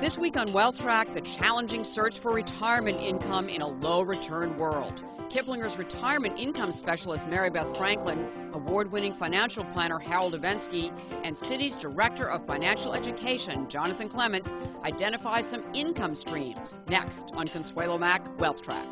This week on Wealth Track, the challenging search for retirement income in a low-return world. Kiplinger's retirement income specialist Mary Beth Franklin, award-winning financial planner Harold Evensky, and Citi's Director of Financial Education Jonathan Clements identify some income streams. Next on Consuelo Mac Wealth Track.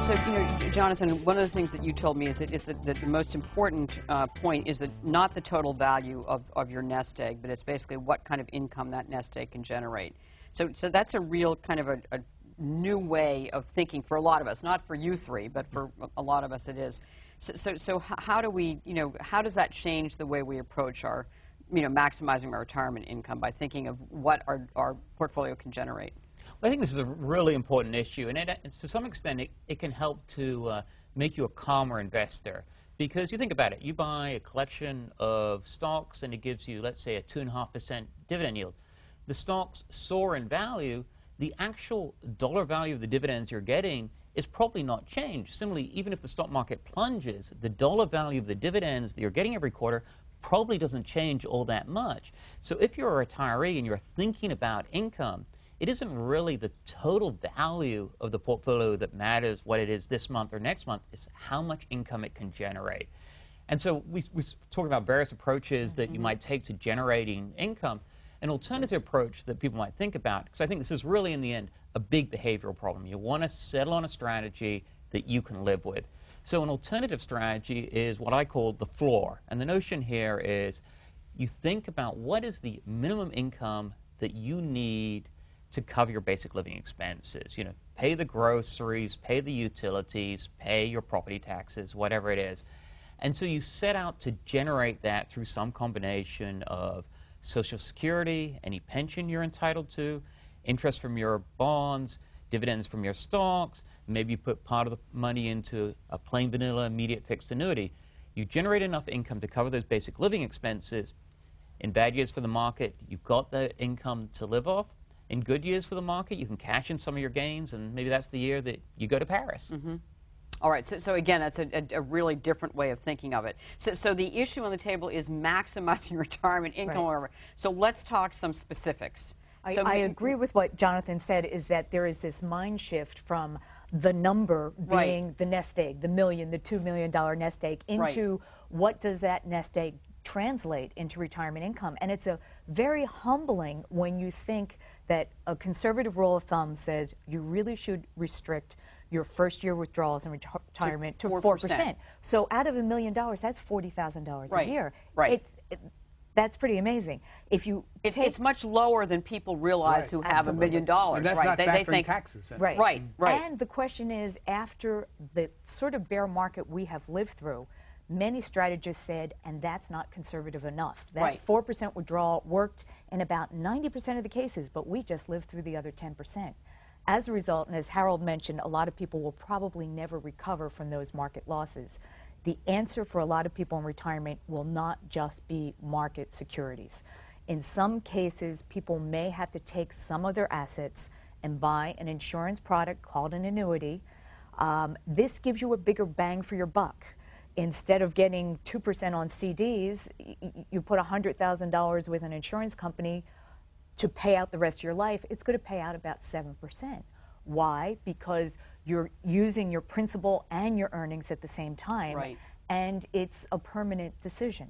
So you know, Jonathan, one of the things that you told me is that the most important point is that not the total value of your nest egg, but it's basically what kind of income that nest egg can generate. So that's a real kind of a new way of thinking for a lot of us, not for you three, but for a lot of us it is. So how do we, how does that change the way we approach our, maximizing our retirement income by thinking of what our portfolio can generate? Well, I think this is a really important issue, and to some extent it can help to make you a calmer investor. Because you think about it, you buy a collection of stocks and it gives you, let's say, a 2.5% dividend yield. The stocks soar in value, the actual dollar value of the dividends you're getting is probably not changed. Similarly, even if the stock market plunges, the dollar value of the dividends that you're getting every quarter probably doesn't change all that much. So if you're a retiree and you're thinking about income, it isn't really the total value of the portfolio that matters, what it is this month or next month. It's how much income it can generate. And so we talk about various approaches that you might take to generating income. An alternative approach that people might think about, because I think this is really, in the end, a big behavioral problem. You want to settle on a strategy that you can live with. So an alternative strategy is what I call the floor. And the notion here is you think about what is the minimum income that you need to cover your basic living expenses. Pay the groceries, pay the utilities, pay your property taxes, whatever it is. And so you set out to generate that through some combination of Social Security, any pension you're entitled to, interest from your bonds, dividends from your stocks, maybe you put part of the money into a plain vanilla immediate fixed annuity. You generate enough income to cover those basic living expenses. In bad years for the market, you've got the income to live off. In good years for the market, you can cash in some of your gains, and maybe that's the year that you go to Paris. Mm-hmm. All right, so again, that's a really different way of thinking of it. So the issue on the table is maximizing retirement income, right. So let's talk some specifics. I agree with what Jonathan said, is that there is this mind shift from the number being the nest egg, the $1 million, the $2 million nest egg, into what does that nest egg translate into retirement income. And it's a very humbling when you think that a conservative rule of thumb says you really should restrict your first year withdrawals in retirement to 4%. So out of $1 million, that's $40,000 a year. Right. That's pretty amazing. If you it's much lower than people realize who have $1 million. And that's not factoring think, taxes. Right. And the question is, after the sort of bear market we have lived through, many strategists said, and that's not conservative enough. That 4% withdrawal worked in about 90% of the cases, but we just lived through the other 10%. As a result, and as Harold mentioned, a lot of people will probably never recover from those market losses. The answer for a lot of people in retirement will not just be market securities. In some cases, people may have to take some of their assets and buy an insurance product called an annuity. This gives you a bigger bang for your buck. Instead of getting 2% on CDs, you put $100,000 with an insurance company to pay out the rest of your life. It's going to pay out about 7%. Why? Because you're using your principal and your earnings at the same time, and it's a permanent decision.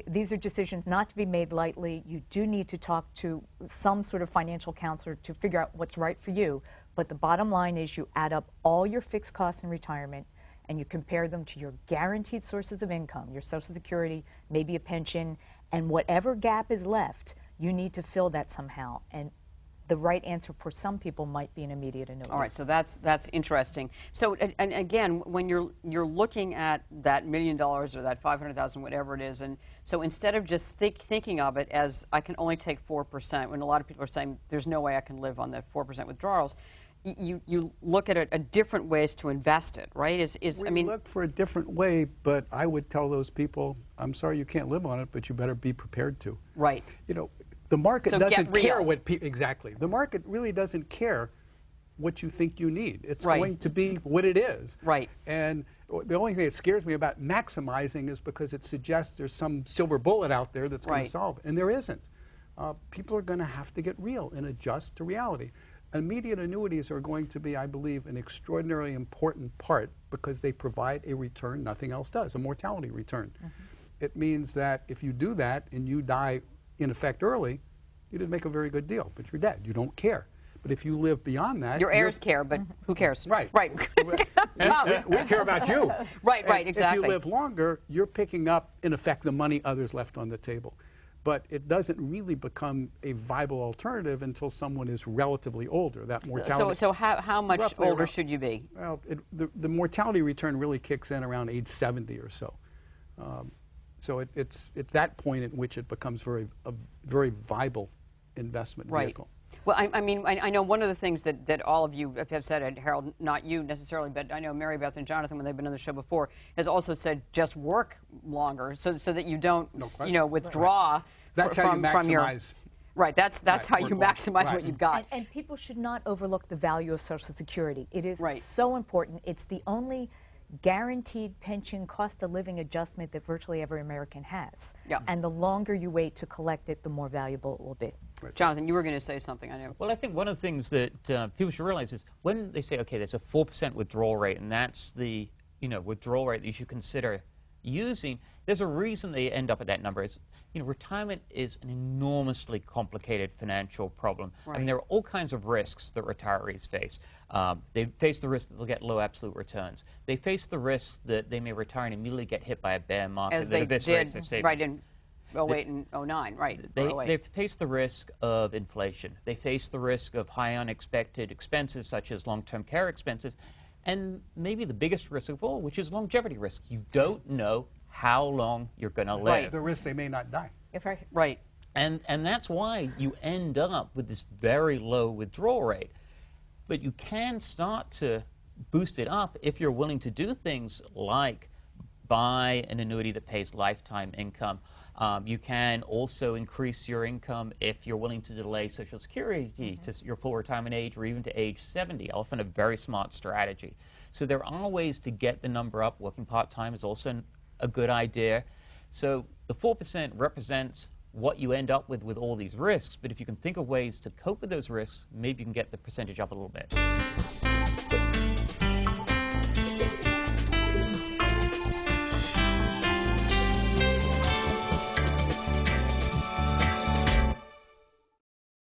These are decisions not to be made lightly. You do need to talk to some sort of financial counselor to figure out what's right for you, but the bottom line is you add up all your fixed costs in retirement and you compare them to your guaranteed sources of income, your Social Security, maybe a pension, and whatever gap is left, you need to fill that somehow. And the right answer for some people might be an immediate annuity. All right, so that's interesting. So, and again, when you're looking at that $1 million or that 500,000, whatever it is, and so instead of just thinking of it as I can only take 4%, when a lot of people are saying there's no way I can live on the 4% withdrawals, you look at a different ways to invest it, right? I mean, look for a different way, but I would tell those people, I'm sorry you can't live on it, but you better be prepared to. Right. The market doesn't care what exactly. The market really doesn't care what you think you need. It's Right. going to be what it is. Right. And the only thing that scares me about maximizing is because it suggests there's some silver bullet out there that's going Right. to solve it. And there isn't. People are going to have to get real and adjust to reality. Immediate annuities are going to be, I believe, an extraordinarily important part because they provide a return nothing else does, a mortality return. It means that if you do that and you die, in effect, early, you didn't make a very good deal, but you're dead. You don't care. But if you live beyond that... Your heirs care, but who cares? Right. Right. Tom. we care about you. Right, right, And exactly. if you live longer, you're picking up, in effect, the money others left on the table. But it doesn't really become a viable alternative until someone is relatively older. That mortality... So how much roughly older around- should you be? Well, the mortality return really kicks in around age 70 or so. So it's at that point at which it becomes a very viable investment Right. vehicle. Well, I mean, I know one of the things that all of you have said, and Harold, not you necessarily, but I know Mary Beth and Jonathan, when they've been on the show before, has also said just work longer so that you don't, question. you know, withdraw That's how you from your... maximize. Right, that's how you work longer. maximize Right. what you've got. And people should not overlook the value of Social Security. It is Right. so important. It's the only guaranteed pension cost of living adjustment that virtually every American has. Yeah. And the longer you wait to collect it, the more valuable it will be. Jonathan, you were going to say something, I know. Well, I think one of the things that people should realize is when they say, okay, there's a 4% withdrawal rate, and that's the withdrawal rate that you should consider using, there's a reason they end up at that number. Is retirement is an enormously complicated financial problem. Right. I mean, there are all kinds of risks that retirees face. They face the risk that they'll get low absolute returns. They face the risk that they may retire and immediately get hit by a bear market As that they eviscerates did their savings. right in 08 and 09, right. or 08. They face the risk of inflation. They face the risk of high unexpected expenses, such as long-term care expenses, and maybe the biggest risk of all, which is longevity risk. You don't know how long you're going to live. Right. The risk they may not die. Right. And that's why you end up with this very low withdrawal rate. But you can start to boost it up if you're willing to do things like buy an annuity that pays lifetime income. You can also increase your income if you're willing to delay Social Security to your full retirement age or even to age 70, often a very smart strategy. So there are ways to get the number up. Working part-time is also a good idea. So the 4% represents what you end up with all these risks, but if you can think of ways to cope with those risks, maybe you can get the percentage up a little bit.